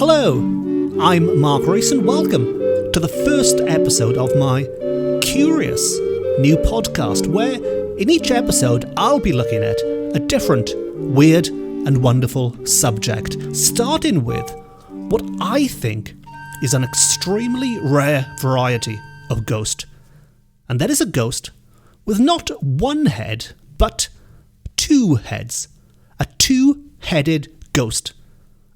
Hello, I'm Mark Rees and welcome to the first episode of my curious new podcast where in each episode I'll be looking at a different, weird and wonderful subject, starting with what I think is an extremely rare variety of ghost. And that is a ghost with not one head, but two heads. A two-headed ghost.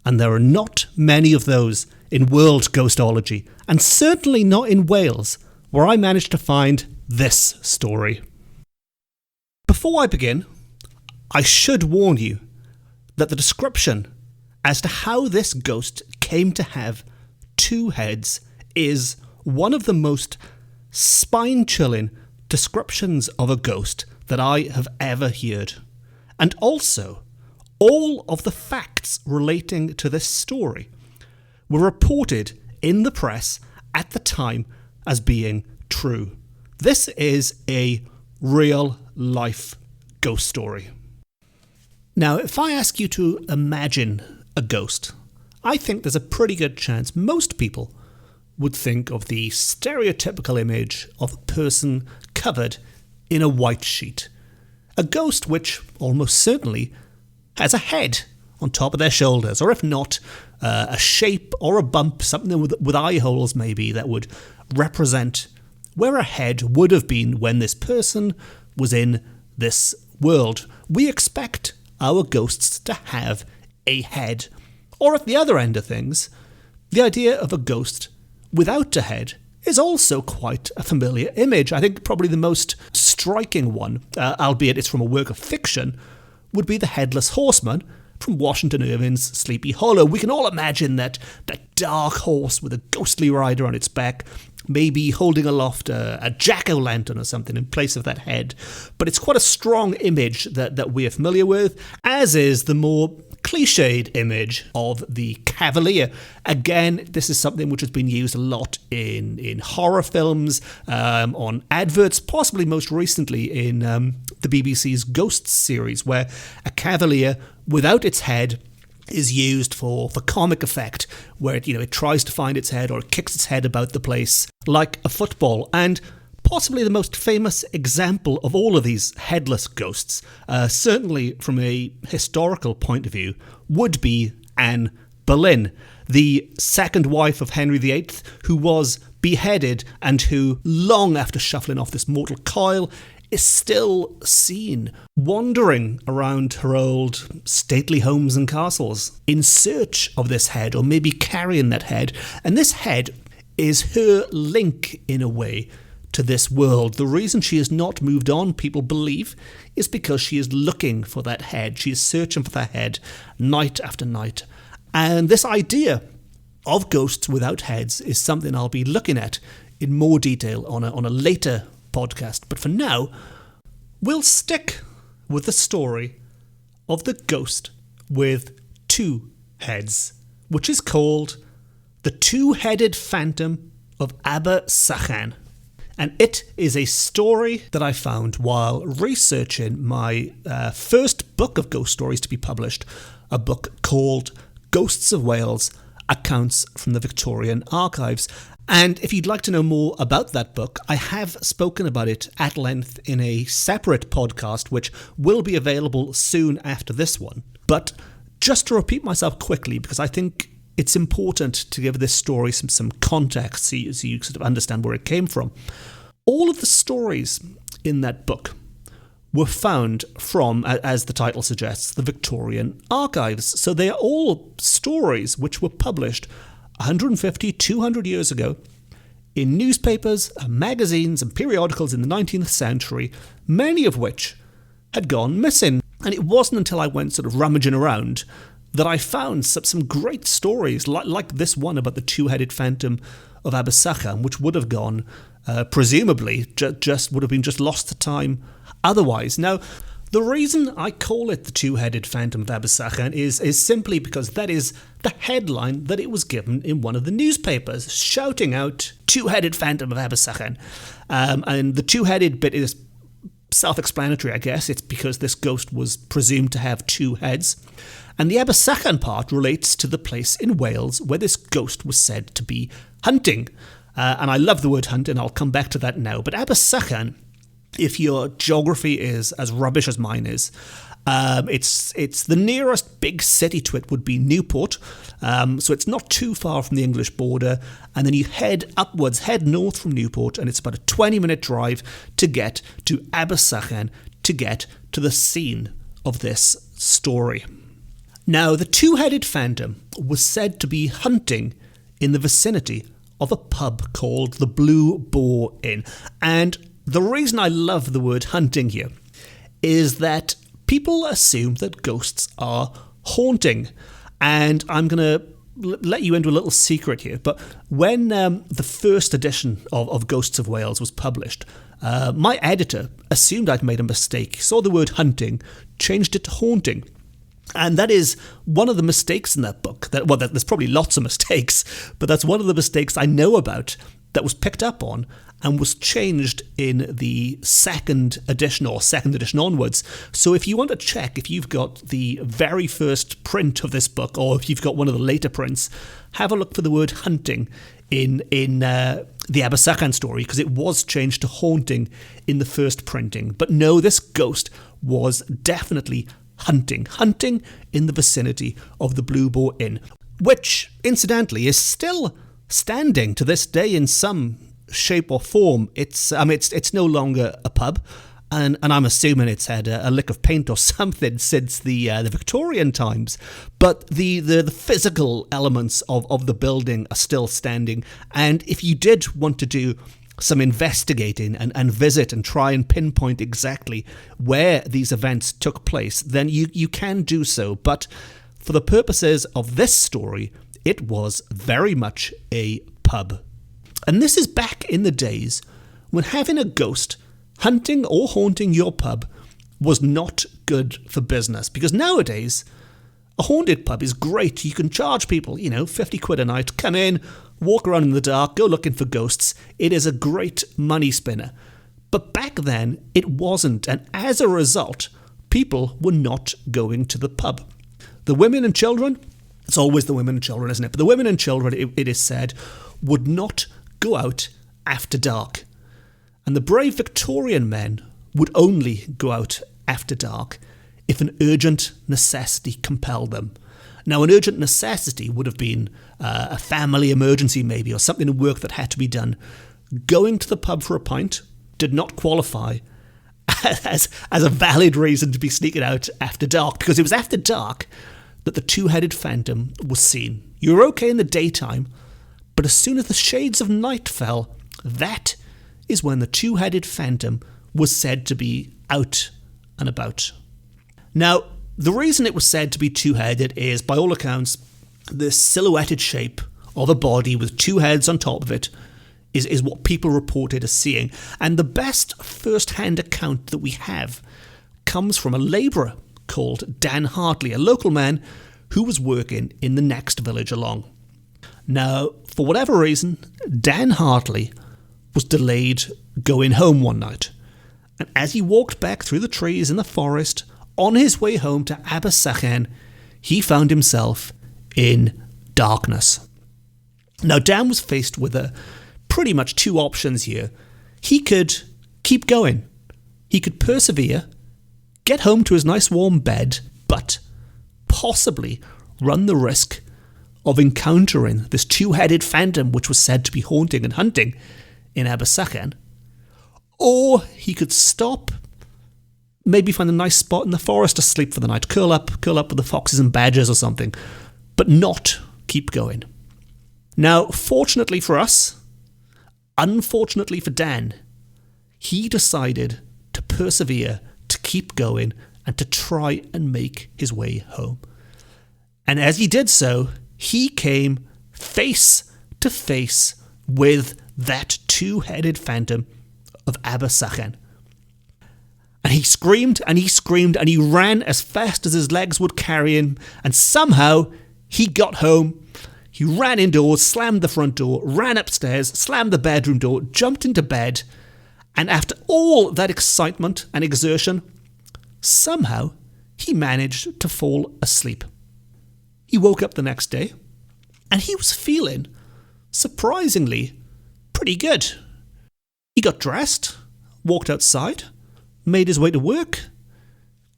And there are not many of those in world ghostology, and certainly not in Wales, where I managed to find this story. Before I begin, I should warn you that the description as to how this ghost came to have two heads is one of the most spine-chilling descriptions of a ghost that I have ever heard. And also, all of the facts relating to this story were reported in the press at the time as being true. This is a real-life ghost story. Now, if I ask you to imagine a ghost, I think there's a pretty good chance most people would think of the stereotypical image of a person covered in a white sheet. A ghost which almost certainly has a head on top of their shoulders, or if not, a shape or a bump, something with eye holes maybe, that would represent where a head would have been when this person was in this world. We expect our ghosts to have a head. Or at the other end of things, the idea of a ghost without a head is also quite a familiar image. I think probably the most striking one, albeit it's from a work of fiction, would be the Headless Horseman from Washington Irving's Sleepy Hollow. We can all imagine that dark horse with a ghostly rider on its back, maybe holding aloft a jack-o'-lantern or something in place of that head. But it's quite a strong image that we're familiar with, as is the more cliched image of the Cavalier. Again, this is something which has been used a lot in horror films, on adverts, possibly most recently in the BBC's Ghosts series, where a Cavalier without its head is used for comic effect, where it tries to find its head or it kicks its head about the place like a football. And possibly the most famous example of all of these headless ghosts, certainly from a historical point of view, would be Anne Boleyn, the second wife of Henry VIII, who was beheaded and who, long after shuffling off this mortal coil, is still seen wandering around her old stately homes and castles in search of this head, or maybe carrying that head. And this head is her link, in a way, to this world. The reason she has not moved on, people believe, is because she is looking for that head. She is searching for that head night after night. And this idea of ghosts without heads is something I'll be looking at in more detail on a later podcast. But for now, we'll stick with the story of the ghost with two heads, which is called the Two-Headed Phantom of Abersychan. And it is a story that I found while researching my first book of ghost stories to be published, a book called Ghosts of Wales, Accounts from the Victorian Archives. And if you'd like to know more about that book, I have spoken about it at length in a separate podcast, which will be available soon after this one. But just to repeat myself quickly, because I think it's important to give this story some context so you sort of understand where it came from. All of the stories in that book were found from, as the title suggests, the Victorian Archives. So they are all stories which were published 150, 200 years ago in newspapers, magazines and periodicals in the 19th century, many of which had gone missing. And it wasn't until I went sort of rummaging around that I found some great stories, like this one about the Two-Headed Phantom of Abersychan, which would have gone, presumably, just would have been just lost to time otherwise. Now, the reason I call it the Two-Headed Phantom of Abersychan is simply because that is the headline that it was given in one of the newspapers, shouting out, Two-Headed Phantom of Abersychan. And the two-headed bit is self-explanatory, I guess. It's because this ghost was presumed to have two heads. And the Abersychan part relates to the place in Wales where this ghost was said to be hunting. And I love the word hunt, and I'll come back to that now. But Abersychan, if your geography is as rubbish as mine is, it's the nearest big city to it would be Newport, so it's not too far from the English border, and then you head north from Newport, and it's about a 20-minute drive to get to Abersychan, to get to the scene of this story. Now, the Two-Headed Phantom was said to be hunting in the vicinity of a pub called the Blue Boar Inn, and the reason I love the word hunting here is that people assume that ghosts are haunting. And I'm going to let you into a little secret here. But when the first edition of Ghosts of Wales was published, my editor assumed I'd made a mistake, saw the word hunting, changed it to haunting. And that is one of the mistakes in that book. There's probably lots of mistakes, but that's one of the mistakes I know about that was picked up on and was changed in the second edition onwards. So if you want to check if you've got the very first print of this book, or if you've got one of the later prints, have a look for the word hunting in the Abersychan story, because it was changed to haunting in the first printing. But no, this ghost was definitely hunting in the vicinity of the Blue Boar Inn, which, incidentally, is still standing to this day in some shape or form. It's no longer a pub, and I'm assuming it's had a lick of paint or something since the Victorian times. But the physical elements of the building are still standing. And if you did want to do some investigating and visit and try and pinpoint exactly where these events took place, then you can do so. But for the purposes of this story, it was very much a pub. And this is back in the days when having a ghost hunting or haunting your pub was not good for business. Because nowadays, a haunted pub is great. You can charge people, 50 quid a night, come in, walk around in the dark, go looking for ghosts. It is a great money spinner. But back then, it wasn't. And as a result, people were not going to the pub. The women and children, it's always the women and children, isn't it? But the women and children, it is said, would not go out after dark. And the brave Victorian men would only go out after dark if an urgent necessity compelled them. Now, an urgent necessity would have been a family emergency maybe, or something in work that had to be done. Going to the pub for a pint did not qualify as a valid reason to be sneaking out after dark, because it was after dark that the Two-Headed Phantom was seen. You were okay in the daytime, but as soon as the shades of night fell, that is when the Two-Headed Phantom was said to be out and about. Now, the reason it was said to be two-headed is, by all accounts, the silhouetted shape of a body with two heads on top of it is what people reported as seeing. And the best first-hand account that we have comes from a labourer called Dan Hartley, a local man who was working in the next village along. Now, for whatever reason, Dan Hartley was delayed going home one night. And as he walked back through the trees in the forest, on his way home to Abersychan, he found himself in darkness. Now, Dan was faced with pretty much two options here. He could keep going. He could persevere, get home to his nice warm bed, but possibly run the risk of encountering this two-headed phantom which was said to be haunting and hunting in Abersychan. Or he could stop, maybe find a nice spot in the forest to sleep for the night, curl up with the foxes and badgers or something, but not keep going. Now, fortunately for us, unfortunately for Dan, he decided to persevere, to keep going, and to try and make his way home. And as he did so, he came face to face with that two-headed phantom of Abersychan. And he screamed and he screamed and he ran as fast as his legs would carry him, and somehow he got home. He ran indoors, slammed the front door, ran upstairs, slammed the bedroom door, jumped into bed, And after all that excitement and exertion, somehow he managed to fall asleep. He woke up the next day, and he was feeling, surprisingly, pretty good. He got dressed, walked outside, made his way to work,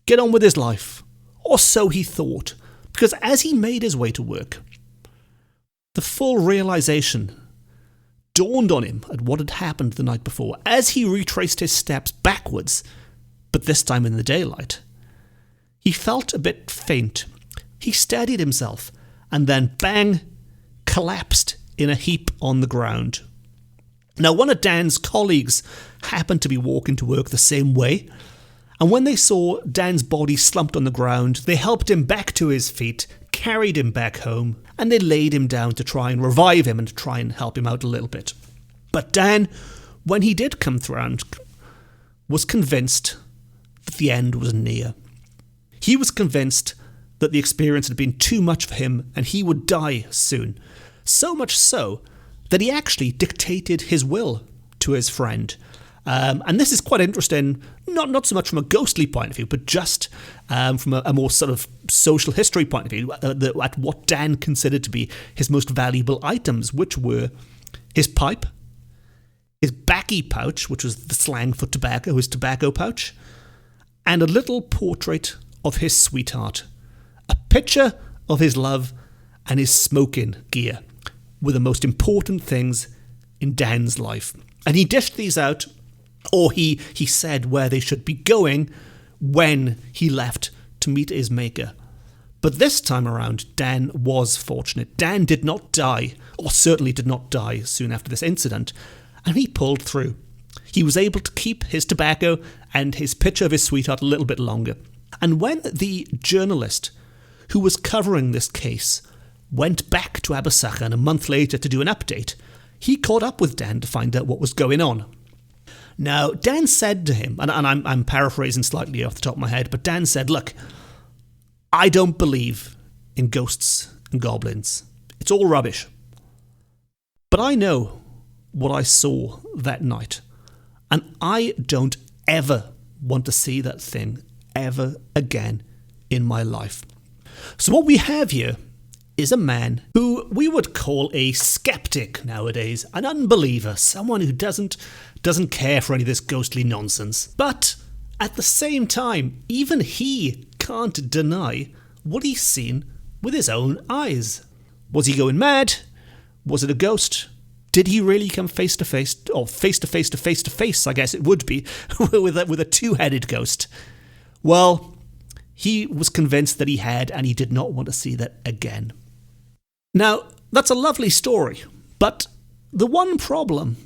get on with his life. Or so he thought, because as he made his way to work, the full realization dawned on him at what had happened the night before as he retraced his steps backwards, but this time in the daylight. He felt a bit faint. He steadied himself and then, bang, collapsed in a heap on the ground. Now, one of Dan's colleagues happened to be walking to work the same way, and when they saw Dan's body slumped on the ground, they helped him back to his feet, carried him back home, and they laid him down to try and revive him and to try and help him out a little bit. But Dan, when he did come round, was convinced that the end was near. He was convinced that the experience had been too much for him and he would die soon. So much so that he actually dictated his will to his friend. And this is quite interesting, not so much from a ghostly point of view, but just from a more sort of social history point of view, at what Dan considered to be his most valuable items, which were his pipe, his baccy pouch, which was the slang for tobacco, his tobacco pouch, and a little portrait of his sweetheart, a picture of his love, and his smoking gear were the most important things in Dan's life. And he dished these out, or he said where they should be going when he left to meet his maker. But this time around, Dan was fortunate. Dan did not die, or certainly did not die soon after this incident, and he pulled through. He was able to keep his tobacco and his picture of his sweetheart a little bit longer. And when the journalist who was covering this case went back to Abersychan a month later to do an update, he caught up with Dan to find out what was going on. Now, Dan said to him, and I'm paraphrasing slightly off the top of my head, but Dan said, "Look, I don't believe in ghosts and goblins. It's all rubbish. But I know what I saw that night, and I don't ever want to see that thing ever again in my life." So what we have here is a man who we would call a skeptic nowadays, an unbeliever, someone who doesn't care for any of this ghostly nonsense. But at the same time, even he can't deny what he's seen with his own eyes. Was he going mad? Was it a ghost? Did he really come face to face, or face to face, I guess it would be, with a two-headed ghost? Well, he was convinced that he had, and he did not want to see that again. Now, that's a lovely story, but the one problem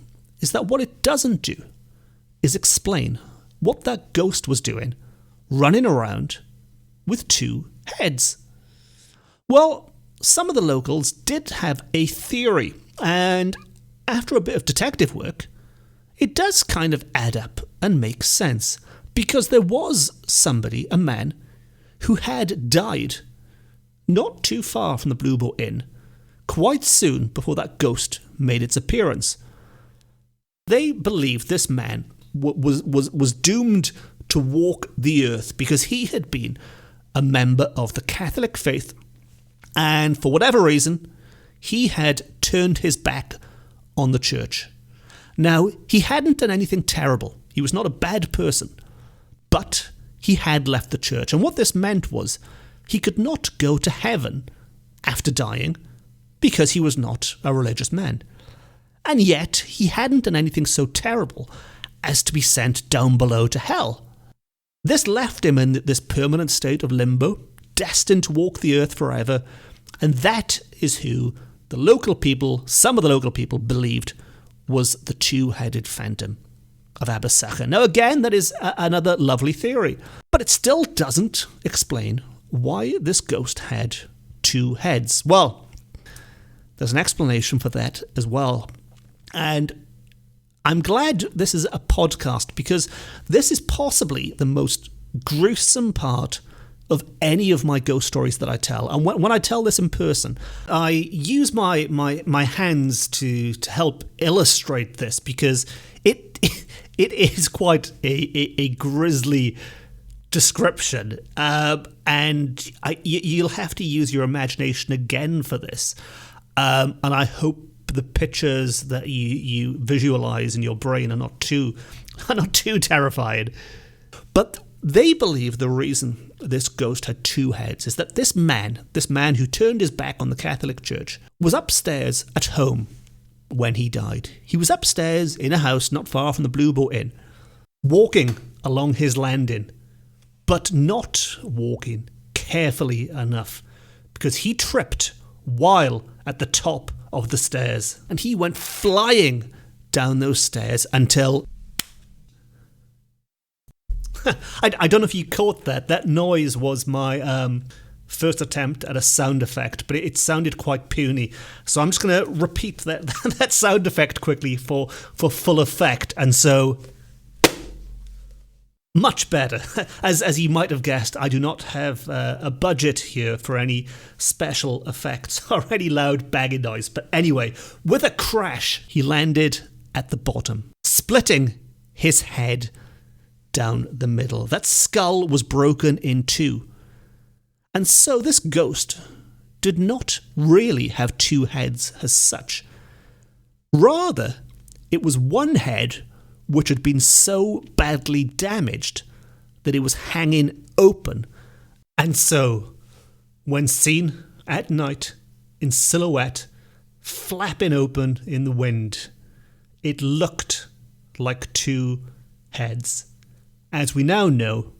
is that what it doesn't do is explain what that ghost was doing, running around with two heads. Well, some of the locals did have a theory, and after a bit of detective work, it does kind of add up and make sense, because there was somebody, a man, who had died not too far from the Blue Boar Inn, quite soon before that ghost made its appearance. They believed this man was doomed to walk the earth because he had been a member of the Catholic faith, and for whatever reason, he had turned his back on the church. Now, he hadn't done anything terrible. He was not a bad person, but he had left the church, and what this meant was he could not go to heaven after dying because he was not a religious man. And yet, he hadn't done anything so terrible as to be sent down below to hell. This left him in this permanent state of limbo, destined to walk the earth forever, and that is who the local people, some of the local people, believed was the two-headed phantom of Abersychan. Now again, that is another lovely theory, but it still doesn't explain why this ghost had two heads. Well, there's an explanation for that as well. And I'm glad this is a podcast, because this is possibly the most gruesome part of any of my ghost stories that I tell. And when I tell this in person, I use my hands to help illustrate this, because it it is quite a grisly description, and you'll have to use your imagination again for this. And I hope the pictures that you visualize in your brain are not too terrifying. But they believe the reason this ghost had two heads is that this man who turned his back on the Catholic Church, was upstairs at home when he died. He was upstairs in a house not far from the Blue Boar Inn, walking along his landing, but not walking carefully enough, because he tripped while at the top of the stairs, and he went flying down those stairs until... I don't know if you caught that. That noise was my first attempt at a sound effect, but it sounded quite puny. So I'm just going to repeat that sound effect quickly for full effect. And so, much better. As you might have guessed, I do not have a budget here for any special effects or any loud banging noise. But anyway, with a crash, he landed at the bottom, splitting his head down the middle. That skull was broken in two. And so this ghost did not really have two heads as such. Rather, it was one head which had been so badly damaged that it was hanging open. And so, when seen at night in silhouette, flapping open in the wind, it looked like two heads. As we now know,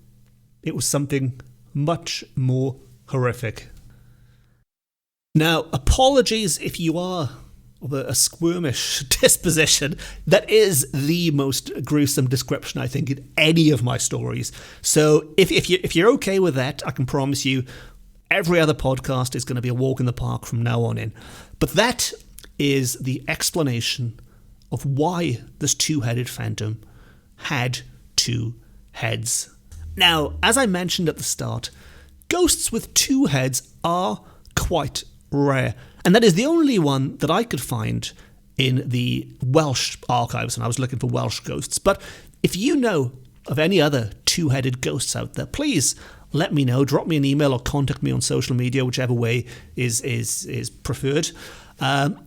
it was something much more horrific. Now, apologies if you are of a squirmish disposition. That is the most gruesome description, I think, in any of my stories. So if you're okay with that, I can promise you every other podcast is going to be a walk in the park from now on in. But that is the explanation of why this two-headed phantom had two heads. Now, as I mentioned at the start, ghosts with two heads are quite rare, and that is the only one that I could find in the Welsh archives when I was looking for Welsh ghosts. But if you know of any other two-headed ghosts out there, please let me know. Drop me an email or contact me on social media, whichever way is preferred.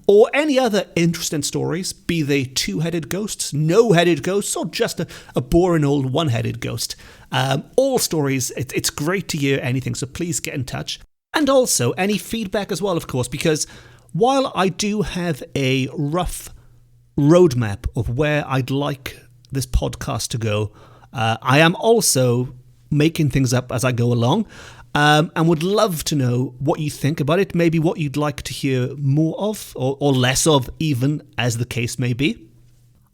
Or any other interesting stories, be they two-headed ghosts, no-headed ghosts, or just a boring old one-headed ghost. All stories, it's great to hear anything, so please get in touch. And also any feedback as well, of course, because while I do have a rough roadmap of where I'd like this podcast to go, I am also making things up as I go along. And would love to know what you think about it, maybe what you'd like to hear more of, or less of, even as the case may be.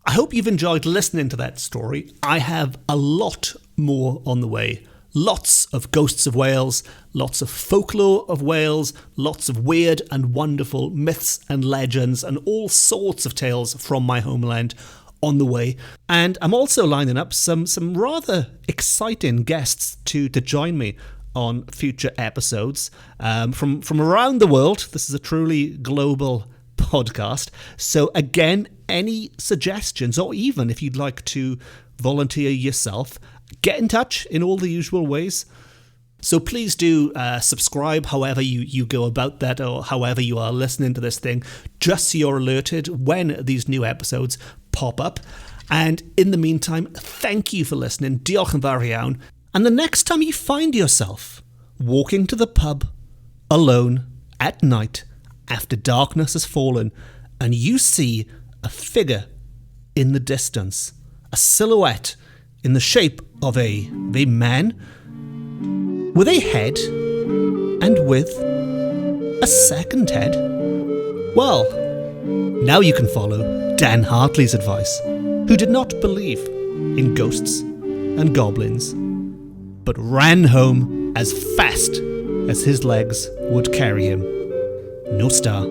I hope you've enjoyed listening to that story. I have a lot more on the way. Lots of Ghosts of Wales, lots of Folklore of Wales, lots of weird and wonderful myths and legends, and all sorts of tales from my homeland on the way. And I'm also lining up some rather exciting guests to join me on future episodes from around the world. This is a truly global podcast. So again, any suggestions, or even if you'd like to volunteer yourself, get in touch in all the usual ways. So please do subscribe however you go about that, or however you are listening to this thing, just so you're alerted when these new episodes pop up. And in the meantime, thank you for listening. Diolch yn fawr iawn. And the next time you find yourself walking to the pub alone at night after darkness has fallen, and you see a figure in the distance, a silhouette in the shape of a man with a head and with a second head, well, now you can follow Dan Hartley's advice, who did not believe in ghosts and goblins, but ran home as fast as his legs would carry him. No star.